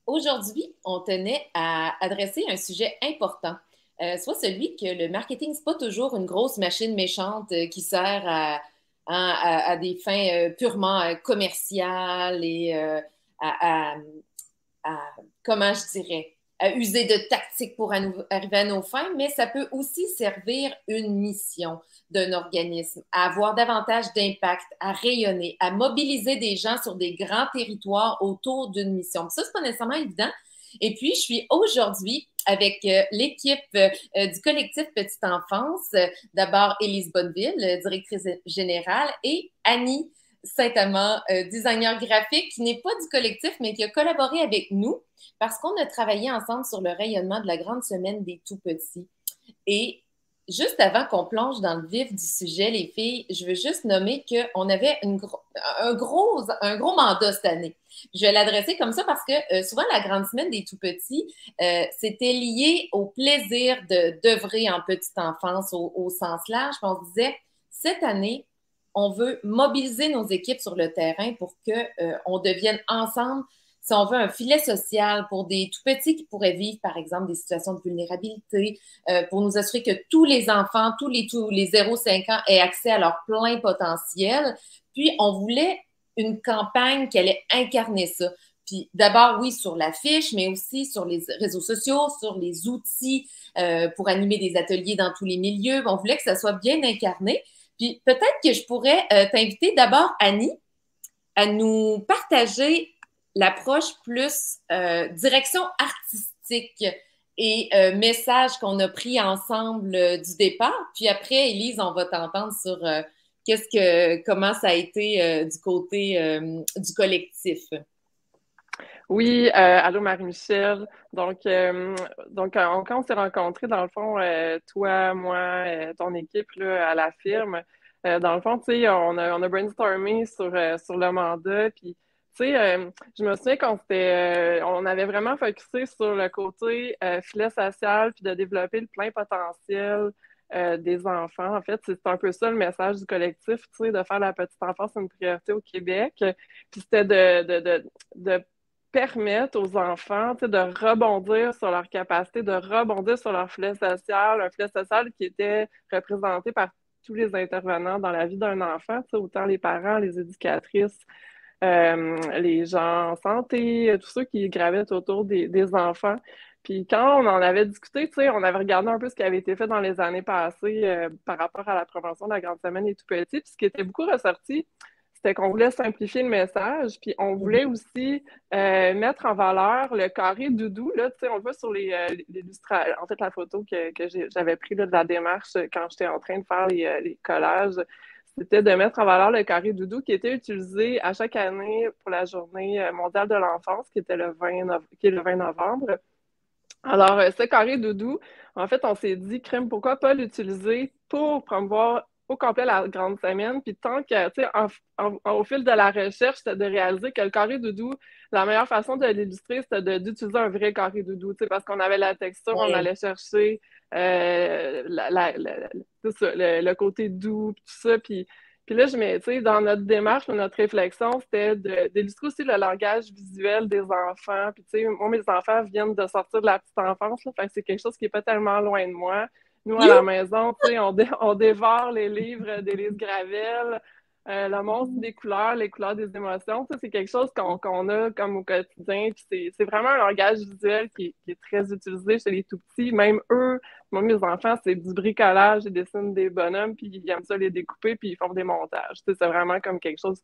Aujourd'hui, on tenait à adresser un sujet important, soit celui que le marketing, c'est pas toujours une grosse machine méchante qui sert à des fins purement commerciales et à, à- à, comment je dirais, à user de tactiques pour arriver à nos fins, mais ça peut aussi servir une mission d'un organisme, à avoir davantage d'impact, à rayonner, à mobiliser des gens sur des grands territoires autour d'une mission. Puis ça, c'est pas nécessairement évident. Et puis, je suis aujourd'hui avec l'équipe du collectif Petite Enfance. D'abord, Élise Bonneville, directrice générale, et Annie Saint-Amand, designer graphique, qui n'est pas du collectif, mais qui a collaboré avec nous parce qu'on a travaillé ensemble sur le rayonnement de la grande semaine des tout-petits. Et juste avant qu'on plonge dans le vif du sujet, les filles, je veux juste nommer qu'on avait un gros mandat cette année. Je vais l'adresser comme ça parce que souvent, la grande semaine des tout-petits, c'était lié au plaisir d'œuvrer en petite enfance au sens large. Puis on se disait, cette année, on veut mobiliser nos équipes sur le terrain pour qu'on devienne ensemble, si on veut, un filet social pour des tout petits qui pourraient vivre, par exemple, des situations de vulnérabilité, pour nous assurer que tous les enfants, tous les 0-5 ans aient accès à leur plein potentiel. Puis, on voulait une campagne qui allait incarner ça. Puis d'abord, oui, sur l'affiche, mais aussi sur les réseaux sociaux, sur les outils pour animer des ateliers dans tous les milieux. On voulait que ça soit bien incarné. Puis peut-être que je pourrais t'inviter d'abord, Annie, à nous partager l'approche plus direction artistique et message qu'on a pris ensemble du départ. Puis après, Élise, on va t'entendre sur comment ça a été du côté du collectif. Oui, allô Marie-Michel. Quand on s'est rencontrés, dans le fond, toi, moi, ton équipe là, à la firme, dans le fond, tu sais, on a brainstormé sur le mandat. Puis, tu sais, je me souviens on avait vraiment focusé sur le côté filet social, puis de développer le plein potentiel des enfants. En fait, c'est un peu ça le message du collectif, tu sais, de faire la petite enfance une priorité au Québec. Puis c'était de permettre aux enfants de rebondir sur leur capacité, de rebondir sur leur filet social, un filet social qui était représenté par tous les intervenants dans la vie d'un enfant, autant les parents, les éducatrices, les gens en santé, tous ceux qui gravitent autour des enfants. Puis quand on en avait discuté, on avait regardé un peu ce qui avait été fait dans les années passées par rapport à la prévention de la grande semaine des tout-petits. Puis ce qui était beaucoup ressorti, c'était qu'on voulait simplifier le message, puis on voulait aussi mettre en valeur le carré doudou. Là, on le voit sur l'illustration, en fait, la photo que j'avais prise de la démarche quand j'étais en train de faire les collages. C'était de mettre en valeur le carré doudou qui était utilisé à chaque année pour la Journée mondiale de l'enfance, qui était qui est le 20 novembre. Alors, ce carré doudou, en fait, on s'est dit, crème, pourquoi pas l'utiliser pour promouvoir au complet la grande semaine, puis tant que, tu sais, au fil de la recherche, c'était de réaliser que le carré doudou, la meilleure façon de l'illustrer, c'était d'utiliser un vrai carré doudou, tu sais, parce qu'on avait la texture, on Ouais. allait chercher tout ça, le côté doux, tout ça, puis là, tu sais, dans notre démarche, notre réflexion, c'était d'illustrer aussi le langage visuel des enfants. Puis, tu sais, moi, mes enfants viennent de sortir de la petite enfance, là, fait que c'est quelque chose qui n'est pas tellement loin de moi. Nous, à la maison, tu sais, on dévore les livres d'Élise Gravel, le monstre des couleurs, les couleurs des émotions. Ça, c'est quelque chose qu'on a comme au quotidien. Puis c'est vraiment un langage visuel qui est très utilisé chez les tout-petits. Même eux, moi, mes enfants, c'est du bricolage, ils dessinent des bonhommes, puis ils aiment ça les découper, puis ils font des montages. Tu sais, c'est vraiment comme quelque chose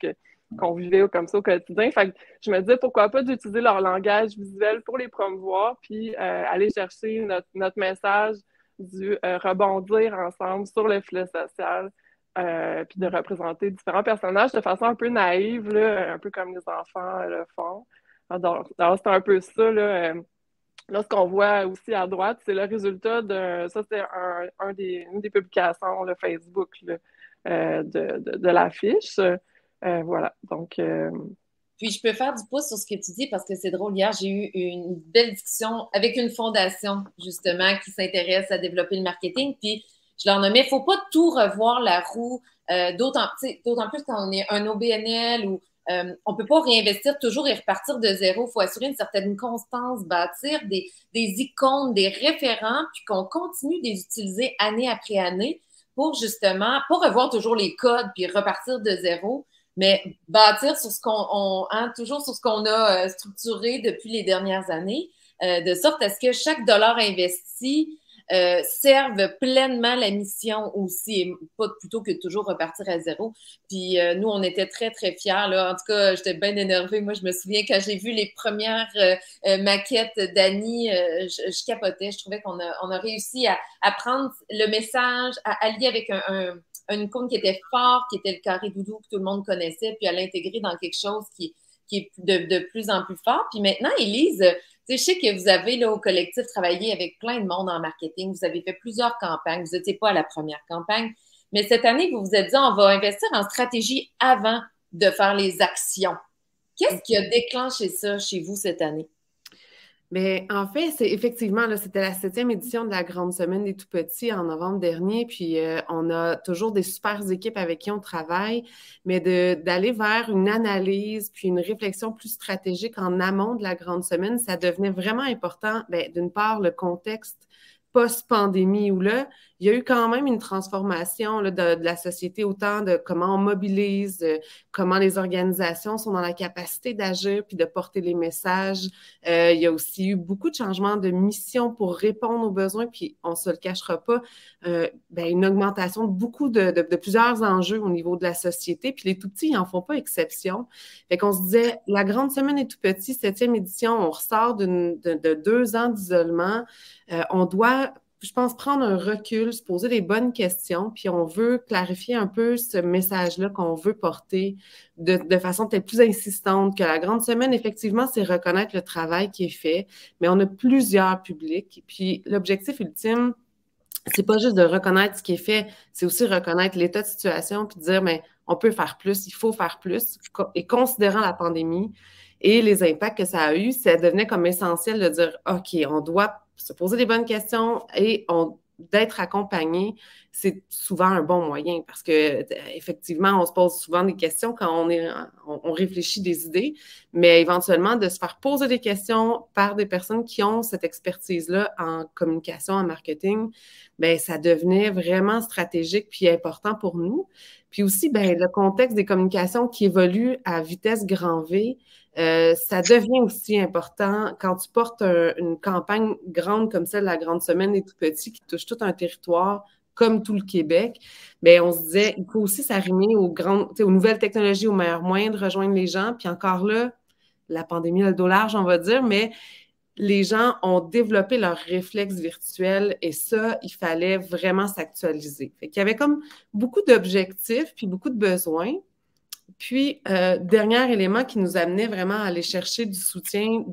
qu'on vivait comme ça au quotidien. Fait que je me disais, pourquoi pas d'utiliser leur langage visuel pour les promouvoir, puis aller chercher notre message du rebondir ensemble sur le filet social, puis de représenter différents personnages de façon un peu naïve, là, un peu comme les enfants le font. Alors c'est un peu ça, là. Là, ce qu'on voit aussi à droite, c'est le résultat ça, c'est une des publications, le Facebook, là, de l'affiche. Voilà. Donc, Puis je peux faire du pouce sur ce que tu dis parce que c'est drôle. Hier, j'ai eu une belle discussion avec une fondation, justement, qui s'intéresse à développer le marketing. Puis je leur nommais, il ne faut pas tout revoir la roue, d'autant plus quand on est un OBNL ou on ne peut pas réinvestir toujours et repartir de zéro. Il faut assurer une certaine constance, bâtir des icônes, des référents, puis qu'on continue de les utiliser année après année pour justement, pas revoir toujours les codes puis repartir de zéro, mais bâtir sur ce toujours sur ce qu'on a structuré depuis les dernières années, de sorte à ce que chaque dollar investi serve pleinement la mission aussi, et pas plutôt que de toujours repartir à zéro. Puis nous, on était très, très fiers. Là. En tout cas, j'étais bien énervée. Moi, je me souviens quand j'ai vu les premières maquettes d'Annie, je capotais. Je trouvais qu'on a réussi à prendre le message, à allier avec une icône qui était fort, qui était le carré doudou que tout le monde connaissait, puis à l'intégrer dans quelque chose qui est de plus en plus fort. Puis maintenant, Élise, je sais que vous avez là, au collectif travaillé avec plein de monde en marketing. Vous avez fait plusieurs campagnes. Vous n'étiez pas à la première campagne. Mais cette année, vous vous êtes dit, on va investir en stratégie avant de faire les actions. Qu'est-ce qui a déclenché ça chez vous cette année? Mais en fait, c'est effectivement, là, c'était la 7e édition de la Grande Semaine des Tout-Petits en novembre dernier. Puis on a toujours des super équipes avec qui on travaille, mais d'aller vers une analyse puis une réflexion plus stratégique en amont de la Grande Semaine, ça devenait vraiment important. Bien, d'une part, le contexte post-pandémie où là, il y a eu quand même une transformation là, de la société, autant de comment on mobilise, comment les organisations sont dans la capacité d'agir puis de porter les messages. Il y a aussi eu beaucoup de changements de mission pour répondre aux besoins, puis on ne se le cachera pas, une augmentation de beaucoup de plusieurs enjeux au niveau de la société, puis les tout-petits, ils n'en font pas exception. Fait qu'on se disait, la Grande Semaine des Tout-Petits, 7e édition, on ressort de 2 ans d'isolement. On doit, je pense, prendre un recul, se poser les bonnes questions, puis on veut clarifier un peu ce message-là qu'on veut porter de façon peut-être plus insistante, que la Grande Semaine, effectivement, c'est reconnaître le travail qui est fait, mais on a plusieurs publics, puis l'objectif ultime, c'est pas juste de reconnaître ce qui est fait, c'est aussi reconnaître l'état de situation, puis dire, mais on peut faire plus, il faut faire plus, et considérant la pandémie et les impacts que ça a eu, ça devenait comme essentiel de dire, OK, on doit se poser les bonnes questions et d'être accompagné, c'est souvent un bon moyen parce que effectivement, on se pose souvent des questions quand on réfléchit des idées, mais éventuellement de se faire poser des questions par des personnes qui ont cette expertise-là en communication, en marketing, bien, ça devenait vraiment stratégique puis important pour nous. Puis aussi, bien, le contexte des communications qui évolue à vitesse grand V, ça devient aussi important quand tu portes une campagne grande comme celle de la Grande Semaine des Tout-Petits qui touche tout un territoire comme tout le Québec. Bien, on se disait, il faut aussi s'arrimer aux nouvelles technologies, aux meilleurs moyens de rejoindre les gens. Puis encore là, la pandémie a le dos large, on va dire, mais les gens ont développé leurs réflexes virtuels et ça, il fallait vraiment s'actualiser. Fait qu'il y avait comme beaucoup d'objectifs puis beaucoup de besoins. Puis, dernier élément qui nous amenait vraiment à aller chercher du soutien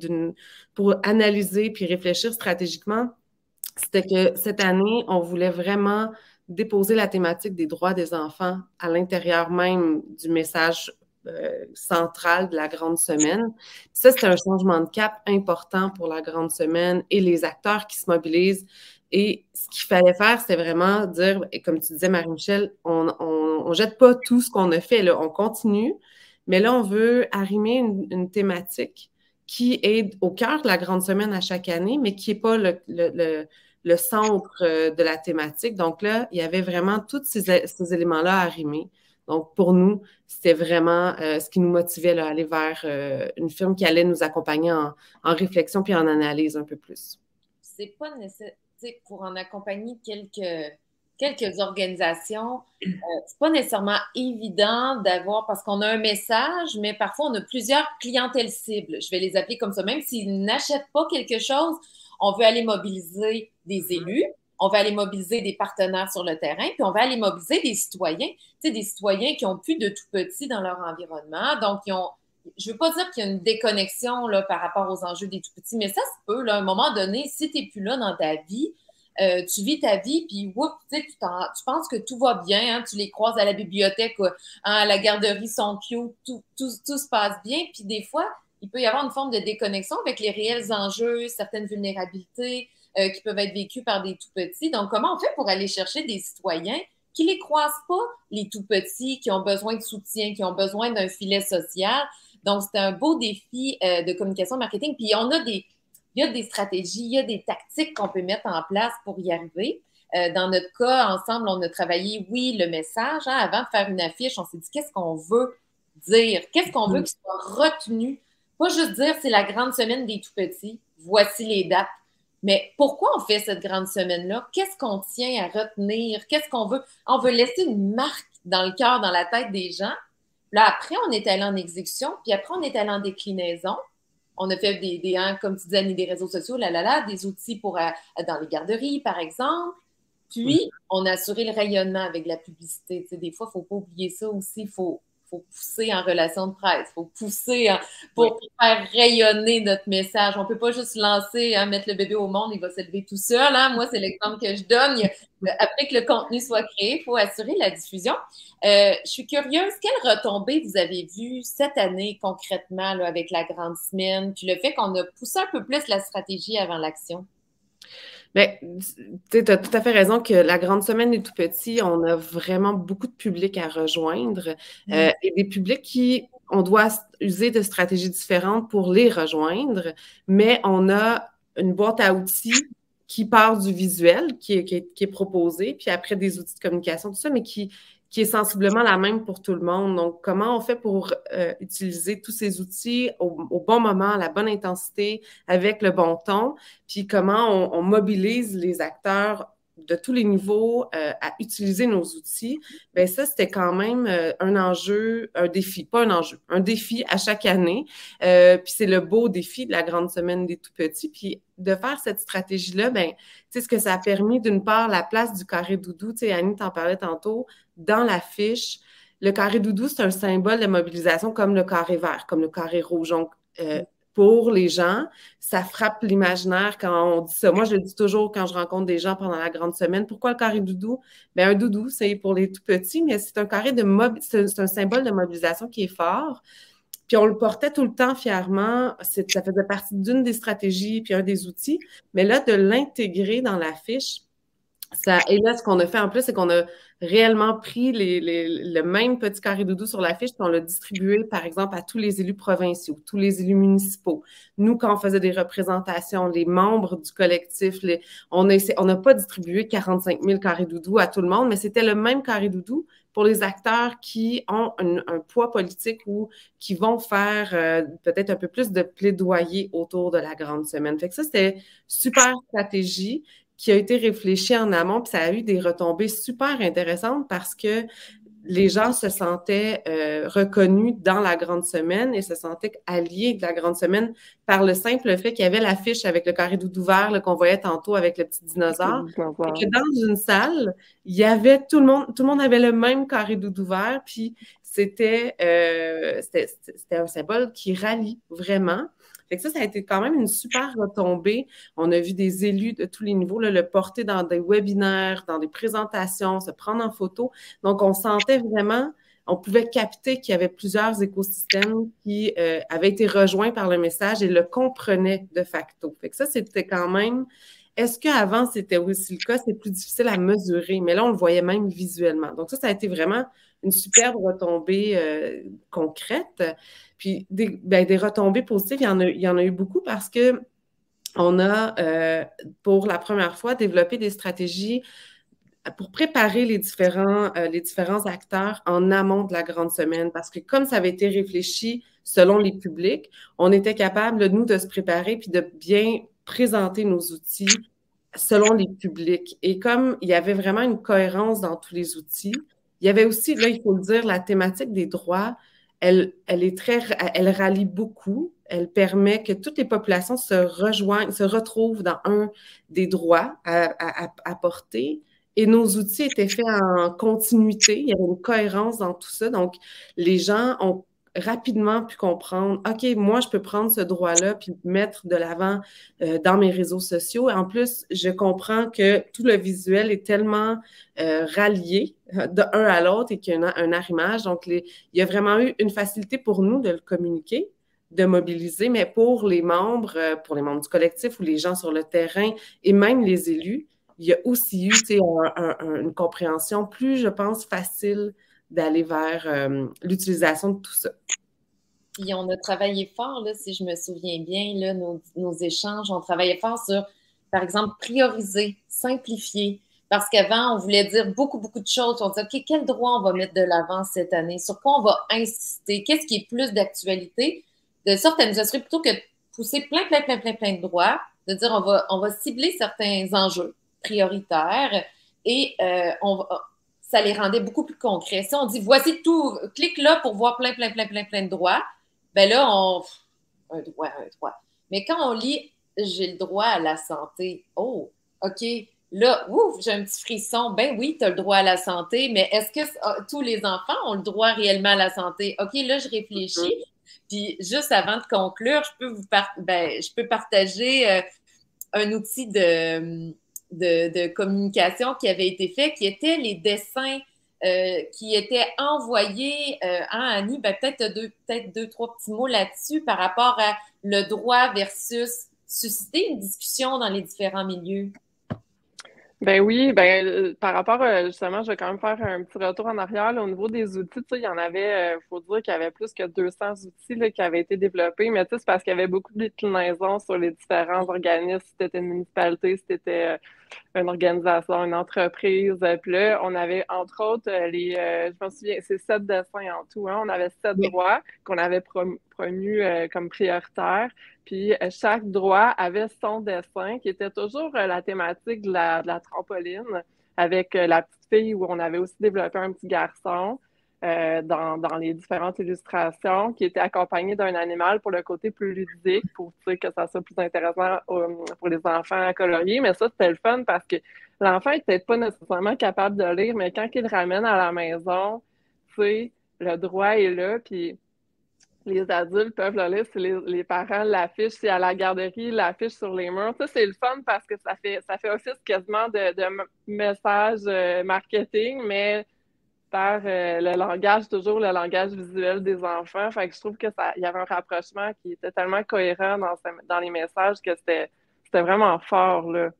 pour analyser puis réfléchir stratégiquement, c'était que cette année, on voulait vraiment déposer la thématique des droits des enfants à l'intérieur même du message central de la Grande Semaine. Puis ça, c'était un changement de cap important pour la Grande Semaine et les acteurs qui se mobilisent. Et ce qu'il fallait faire, c'était vraiment dire, et comme tu disais, Marie-Michel, on jette pas tout ce qu'on a fait, là, on continue, mais là, on veut arrimer une thématique qui est au cœur de la Grande Semaine à chaque année, mais qui n'est pas le centre de la thématique. Donc là, il y avait vraiment tous ces éléments-là à arrimer. Donc, pour nous, c'était vraiment ce qui nous motivait là, à aller vers une firme qui allait nous accompagner en réflexion puis en analyse un peu plus. C'est pas nécessaire, pour en accompagner quelques organisations, c'est pas nécessairement évident d'avoir, parce qu'on a un message, mais parfois on a plusieurs clientèles cibles. Je vais les appeler comme ça. Même s'ils n'achètent pas quelque chose, on veut aller mobiliser des élus, on va aller mobiliser des partenaires sur le terrain, puis on va aller mobiliser des citoyens, des citoyens qui ont plus de tout petits dans leur environnement. Donc, je ne veux pas dire qu'il y a une déconnexion là, par rapport aux enjeux des tout petits, mais ça se peut, là, à un moment donné, si tu n'es plus là dans ta vie, tu vis ta vie, puis tu penses que tout va bien, hein, tu les croises à la bibliothèque, à la garderie, sont cute, tout se passe bien, puis des fois, il peut y avoir une forme de déconnexion avec les réels enjeux, certaines vulnérabilités qui peuvent être vécues par des tout-petits. Donc, comment on fait pour aller chercher des citoyens qui les croisent pas, les tout petits, qui ont besoin de soutien, qui ont besoin d'un filet social. Donc, c'est un beau défi de communication marketing. Puis, il y a des stratégies, il y a des tactiques qu'on peut mettre en place pour y arriver. Dans notre cas, ensemble, on a travaillé, oui, le message. Hein, avant de faire une affiche, on s'est dit qu'est-ce qu'on veut dire, qu'est-ce qu'on veut qu'il soit retenu. Pas juste dire c'est la grande semaine des tout-petits, voici les dates. Mais pourquoi on fait cette grande semaine-là? Qu'est-ce qu'on tient à retenir? Qu'est-ce qu'on veut? On veut laisser une marque dans le cœur, dans la tête des gens. Là, après, on est allé en exécution, puis après, on est allé en déclinaison. On a fait comme tu disais, des réseaux sociaux, des outils pour dans les garderies, par exemple. Puis, on a assuré le rayonnement avec la publicité. Tu sais, des fois, il ne faut pas oublier ça aussi. Il faut pousser en relation de presse. Il faut pousser pour faire rayonner notre message. On ne peut pas juste lancer, mettre le bébé au monde, il va s'élever tout seul. Hein. Moi, c'est l'exemple que je donne. Après que le contenu soit créé, il faut assurer la diffusion. Je suis curieuse, quelles retombées vous avez vues cette année concrètement là, avec la grande semaine, puis le fait qu'on a poussé un peu plus la stratégie avant l'action? Bien, tu as tout à fait raison que la grande semaine des tout-petits, on a vraiment beaucoup de publics à rejoindre et des publics qui, on doit user de stratégies différentes pour les rejoindre, mais on a une boîte à outils qui part du visuel, qui est proposé, puis après des outils de communication, tout ça, mais qui est sensiblement la même pour tout le monde. Donc, comment on fait pour utiliser tous ces outils au bon moment, à la bonne intensité, avec le bon ton, puis comment on mobilise les acteurs de tous les niveaux à utiliser nos outils, bien ça, c'était quand même un enjeu, un défi, pas un enjeu, un défi à chaque année. Puis c'est le beau défi de la grande semaine des tout-petits. Puis de faire cette stratégie-là, bien, tu sais, ce que ça a permis, d'une part, la place du carré doudou, tu sais, Annie t'en parlait tantôt, dans l'affiche. Le carré doudou, c'est un symbole de mobilisation comme le carré vert, comme le carré rouge. Donc, pour les gens, ça frappe l'imaginaire quand on dit ça. Moi, je le dis toujours quand je rencontre des gens pendant la grande semaine. Pourquoi le carré doudou? Bien, un doudou, c'est pour les tout petits, mais c'est un carré c'est un symbole de mobilisation qui est fort. Puis on le portait tout le temps fièrement. Ça faisait partie d'une des stratégies puis un des outils. Mais là, de l'intégrer dans l'affiche, et là, ce qu'on a fait en plus, c'est qu'on a réellement pris le même petit carré doudou sur l'affiche, puis on l'a distribué, par exemple, à tous les élus provinciaux, tous les élus municipaux. Nous, quand on faisait des représentations, les membres du collectif, on n'a pas distribué 45 000 carrés doudou à tout le monde, mais c'était le même carré doudou pour les acteurs qui ont un poids politique ou qui vont faire peut-être un peu plus de plaidoyer autour de la grande semaine. Fait que ça, c'était super stratégie qui a été réfléchi en amont, puis ça a eu des retombées super intéressantes parce que les gens se sentaient reconnus dans la grande semaine et se sentaient alliés de la grande semaine par le simple fait qu'il y avait l'affiche avec le carré doudou vert qu'on voyait tantôt avec le petit dinosaure. Et que dans une salle, il y avait tout le monde avait le même carré doudou vert, puis c'était un symbole qui rallie vraiment. Fait que ça a été quand même une super retombée. On a vu des élus de tous les niveaux le porter dans des webinaires, dans des présentations, se prendre en photo. Donc, on sentait vraiment, on pouvait capter qu'il y avait plusieurs écosystèmes qui avaient été rejoints par le message et le comprenaient de facto. Fait que ça, c'était quand même... Est-ce qu'avant, c'était aussi le cas? C'est plus difficile à mesurer, mais là, on le voyait même visuellement. Donc ça a été vraiment une superbe retombée concrète. Puis des retombées positives, il y en a eu beaucoup parce que on a, pour la première fois, développé des stratégies pour préparer les différents acteurs en amont de la grande semaine. Parce que comme ça avait été réfléchi selon les publics, on était capable, nous, de se préparer puis de bien présenter nos outils selon les publics. Et comme il y avait vraiment une cohérence dans tous les outils, il y avait aussi, là, il faut le dire, la thématique des droits, elle rallie beaucoup. Elle permet que toutes les populations se retrouvent dans un des droits à porter. Et nos outils étaient faits en continuité. Il y avait une cohérence dans tout ça. Donc, les gens ont rapidement pu comprendre, OK, moi, je peux prendre ce droit-là puis le mettre de l'avant dans mes réseaux sociaux. Et en plus, je comprends que tout le visuel est tellement rallié de un à l'autre et qu'il y a un arrimage. Donc, il y a vraiment eu une facilité pour nous de le communiquer, de mobiliser, mais pour les membres du collectif ou les gens sur le terrain et même les élus, il y a aussi eu une compréhension plus, je pense, facile d'aller vers l'utilisation de tout ça. Puis on a travaillé fort, là, si je me souviens bien, là, nos échanges, on travaillait fort sur, par exemple, prioriser, simplifier. Parce qu'avant, on voulait dire beaucoup, beaucoup de choses. On disait, OK, quel droit on va mettre de l'avant cette année? Sur quoi on va insister? Qu'est-ce qui est plus d'actualité? De sorte à nous assurer plutôt que de pousser plein de droits, de dire on va cibler certains enjeux prioritaires et ça les rendait beaucoup plus concrets. Si on dit, voici tout, clique là pour voir plein de droits, ben là, un droit. Mais quand on lit, j'ai le droit à la santé. Oh, OK. Là, ouf, j'ai un petit frisson. Ben oui, tu as le droit à la santé, mais est-ce que tous les enfants ont le droit réellement à la santé? OK, là, je réfléchis. Puis juste avant de conclure, je peux partager un outil de communication qui avait été fait, qui était les dessins qui étaient envoyés à Annie. Ben, peut-être deux, trois petits mots là-dessus par rapport à le droit versus susciter une discussion dans les différents milieux. Ben oui, par rapport, justement, je vais quand même faire un petit retour en arrière. Là, au niveau des outils, tu sais, il y en avait, faut dire qu'il y avait plus que 200 outils là, qui avaient été développés, mais tu sais, c'est parce qu'il y avait beaucoup de déclinaisons sur les différents organismes, si c'était une municipalité, si c'était une organisation, une entreprise. Puis là, on avait, entre autres, je me souviens, c'est 7 dessins en tout, hein. On avait 7 droits qu'on avait promus comme prioritaires. Puis chaque droit avait son dessin qui était toujours la thématique de la trampoline avec la petite fille où on avait aussi développé un petit garçon dans les différentes illustrations qui était accompagné d'un animal pour le côté plus ludique, pour que ça soit plus intéressant pour les enfants à colorier. Mais ça, c'était le fun parce que l'enfant n'est peut-être pas nécessairement capable de lire, mais quand il le ramène à la maison, tu sais, le droit est là, puis les adultes peuvent le lire si les parents l'affichent, si à la garderie, l'affichent sur les murs. Ça, c'est le fun parce que ça fait office quasiment de message marketing, mais par le langage, toujours le langage visuel des enfants. Fait que je trouve que il y avait un rapprochement qui était tellement cohérent dans les messages que c'était vraiment fort, là.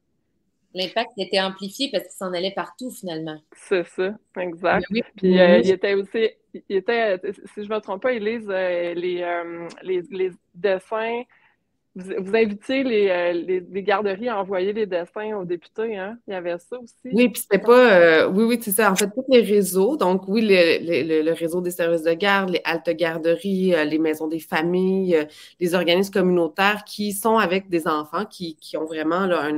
L'impact était amplifié parce qu'il s'en allait partout, finalement. C'est ça, exact. Oui, puis il était aussi, si je ne me trompe pas, ils lisent les dessins. Vous invitiez les garderies à envoyer les dessins aux députés, hein? Il y avait ça aussi. Oui, puis c'était pas... oui, c'est ça. En fait, tous les réseaux, donc oui, le réseau des services de garde, les haltes garderies, les maisons des familles, les organismes communautaires qui sont avec des enfants, qui ont vraiment là,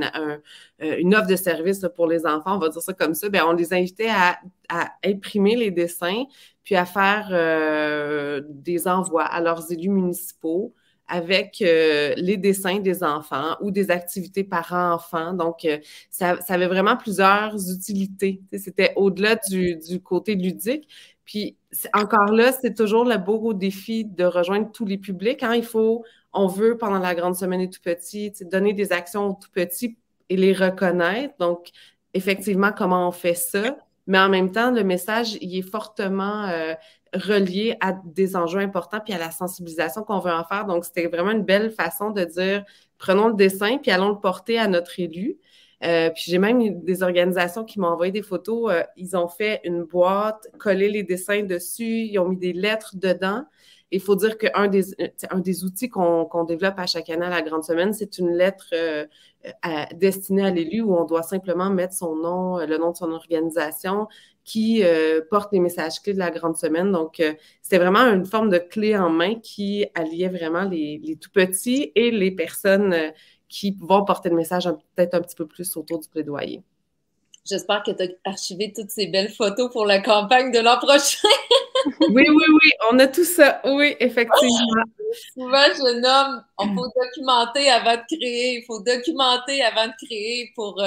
une offre de service là, pour les enfants, on va dire ça comme ça, bien, on les invitait à imprimer les dessins, puis à faire des envois à leurs élus municipaux avec les dessins des enfants ou des activités parents-enfants. Donc, ça avait vraiment plusieurs utilités. C'était au-delà du côté ludique. Puis, encore là, c'est toujours le beau défi de rejoindre tous les publics. Hein. On veut, pendant la grande semaine des tout-petits, donner des actions aux tout-petits et les reconnaître. Donc, effectivement, comment on fait ça? Mais en même temps, le message, il est fortement relié à des enjeux importants puis à la sensibilisation qu'on veut en faire. Donc, c'était vraiment une belle façon de dire, prenons le dessin puis allons le porter à notre élu. Puis j'ai même des organisations qui m'ont envoyé des photos. Ils ont fait une boîte, collé les dessins dessus, ils ont mis des lettres dedans. Il faut dire qu'un des outils qu'on développe à chaque année à la Grande Semaine, c'est une lettre destinée à l'élu où on doit simplement mettre son nom, le nom de son organisation qui porte les messages clés de la Grande Semaine. Donc, c'était vraiment une forme de clé en main qui alliait vraiment les tout-petits et les personnes qui vont porter le message peut-être un petit peu plus autour du plaidoyer. J'espère que tu as archivé toutes ces belles photos pour la campagne de l'an prochain. Oui, on a tout ça. Oui, effectivement. Souvent, je nomme, il faut documenter avant de créer. Il faut documenter avant de créer pour,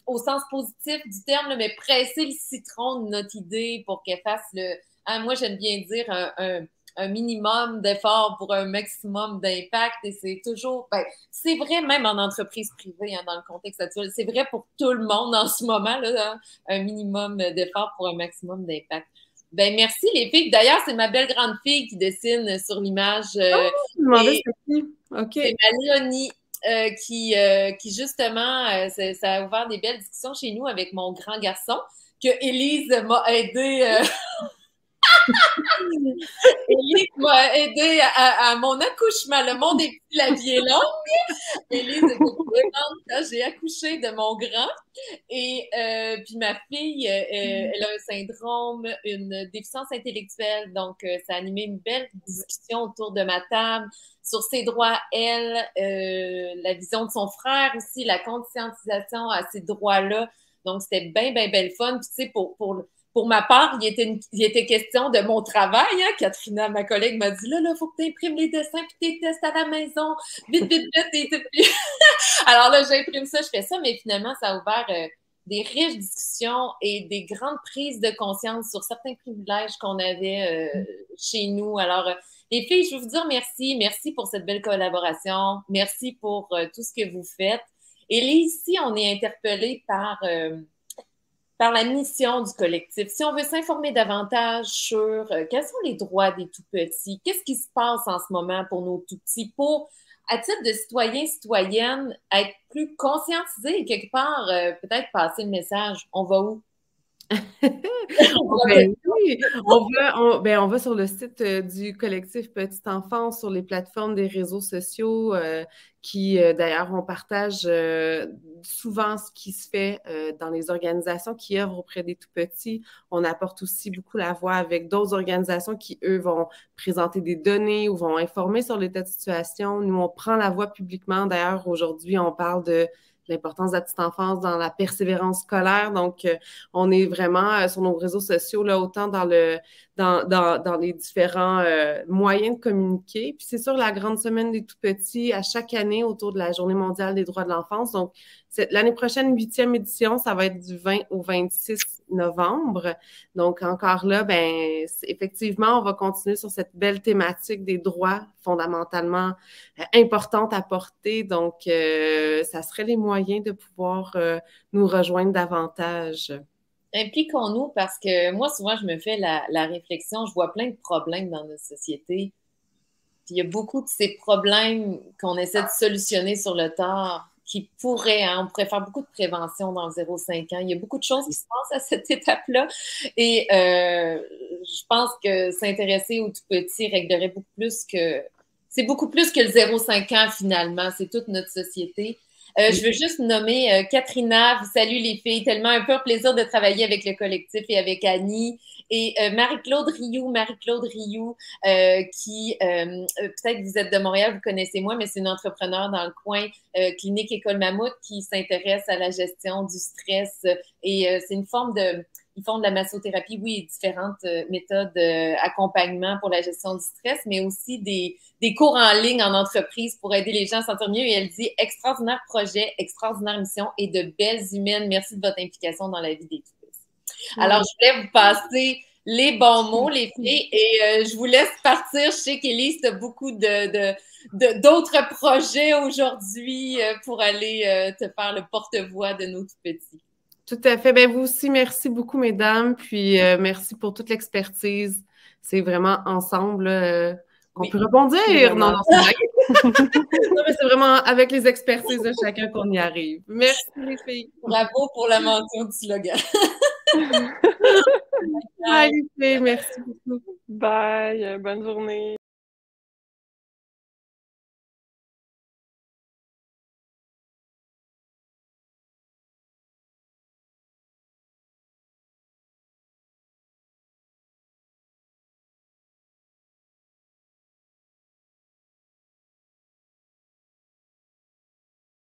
au sens positif du terme, là, mais presser le citron de notre idée pour qu'elle fasse le... Hein, moi, j'aime bien dire un minimum d'effort pour un maximum d'impact et c'est toujours... Ben, c'est vrai même en entreprise privée, hein, dans le contexte actuel. C'est vrai pour tout le monde en ce moment, là, hein, un minimum d'effort pour un maximum d'impact. Ben merci les filles. D'ailleurs, c'est ma belle grande fille qui dessine sur l'image. Je me demandais c'est qui. OK. C'est ma Léonie. qui justement, ça a ouvert des belles discussions chez nous avec mon grand garçon, que Élise m'a aidé. Élise m'a aidé à mon accouchement. Le monde est petit, la vie est longue. Élise était présente quand j'ai accouché de mon grand. Et puis ma fille, elle a un syndrome, une déficience intellectuelle. Donc, ça a animé une belle discussion autour de ma table sur ses droits, elle, la vision de son frère aussi, la conscientisation à ces droits-là. Donc, c'était bien, bien, bien le fun. Puis, tu sais, pour ma part, il était question de mon travail. Hein? Katrina, ma collègue, m'a dit, là, il faut que tu imprimes les dessins puis tes tests à la maison. Vite, vite, vite. Alors là, j'imprime ça, je fais ça, mais finalement, ça a ouvert des riches discussions et des grandes prises de conscience sur certains privilèges qu'on avait chez nous. Alors, les filles, je veux vous dire merci. Merci pour cette belle collaboration. Merci pour tout ce que vous faites. Et là, ici, on est interpellé par la mission du collectif. Si on veut s'informer davantage sur quels sont les droits des tout-petits, qu'est-ce qui se passe en ce moment pour nos tout-petits, pour, à titre de citoyens, citoyennes, être plus conscientisés et quelque part, peut-être passer le message. On va où? Oui, on va sur le site du collectif Petite Enfance, sur les plateformes des réseaux sociaux qui, d'ailleurs, on partage souvent ce qui se fait dans les organisations qui œuvrent auprès des tout-petits. On apporte aussi beaucoup la voix avec d'autres organisations qui, eux, vont présenter des données ou vont informer sur l'état de situation. Nous, on prend la voix publiquement. D'ailleurs, aujourd'hui, on parle de l'importance de la petite enfance dans la persévérance scolaire. Donc, on est vraiment sur nos réseaux sociaux, là, autant dans les différents moyens de communiquer. Puis c'est sûr, la grande semaine des tout-petits, à chaque année, autour de la Journée mondiale des droits de l'enfance. Donc, l'année prochaine, 8e édition, ça va être du 20 au 26 novembre. Donc, encore là, effectivement, on va continuer sur cette belle thématique des droits fondamentalement importantes à porter. Donc, ça serait les moyens de pouvoir nous rejoindre davantage. Impliquons-nous parce que moi, souvent, je me fais la réflexion, je vois plein de problèmes dans notre société. Puis il y a beaucoup de ces problèmes qu'on essaie de solutionner sur le tard qui pourraient, hein, on pourrait faire beaucoup de prévention dans le 0-5 ans. Il y a beaucoup de choses qui se passent à cette étape-là. Et je pense que s'intéresser aux tout-petits réglerait beaucoup plus que... C'est beaucoup plus que le 0-5 ans, finalement. C'est toute notre société. Je veux juste nommer Katrina. Salue les filles. Tellement un peu plaisir de travailler avec le collectif et avec Annie. Et Marie-Claude Rioux, qui, peut-être vous êtes de Montréal, vous connaissez moi, mais c'est une entrepreneure dans le coin Clinique École Mammouth qui s'intéresse à la gestion du stress. Et c'est une forme de... Ils font de la massothérapie, oui, et différentes méthodes d'accompagnement pour la gestion du stress, mais aussi des cours en ligne en entreprise pour aider les gens à se sentir mieux. Et elle dit extraordinaire projet, extraordinaire mission et de belles humaines. Merci de votre implication dans la vie des tous. Alors, je voulais vous passer les bons mots, les filles, et je vous laisse partir. Je sais qu'Élise, tu as beaucoup d'autres projets aujourd'hui pour aller te faire le porte-voix de nos tout-petits. Tout à fait. Bien, vous aussi, merci beaucoup, mesdames. Puis, merci pour toute l'expertise. C'est vraiment ensemble qu'on peut rebondir. Non, c'est vrai. Non, mais c'est vraiment avec les expertises de chacun qu'on y arrive. Merci, les filles. Bravo pour la mention du slogan. Bye, les filles. Merci beaucoup. Bye. Bonne journée.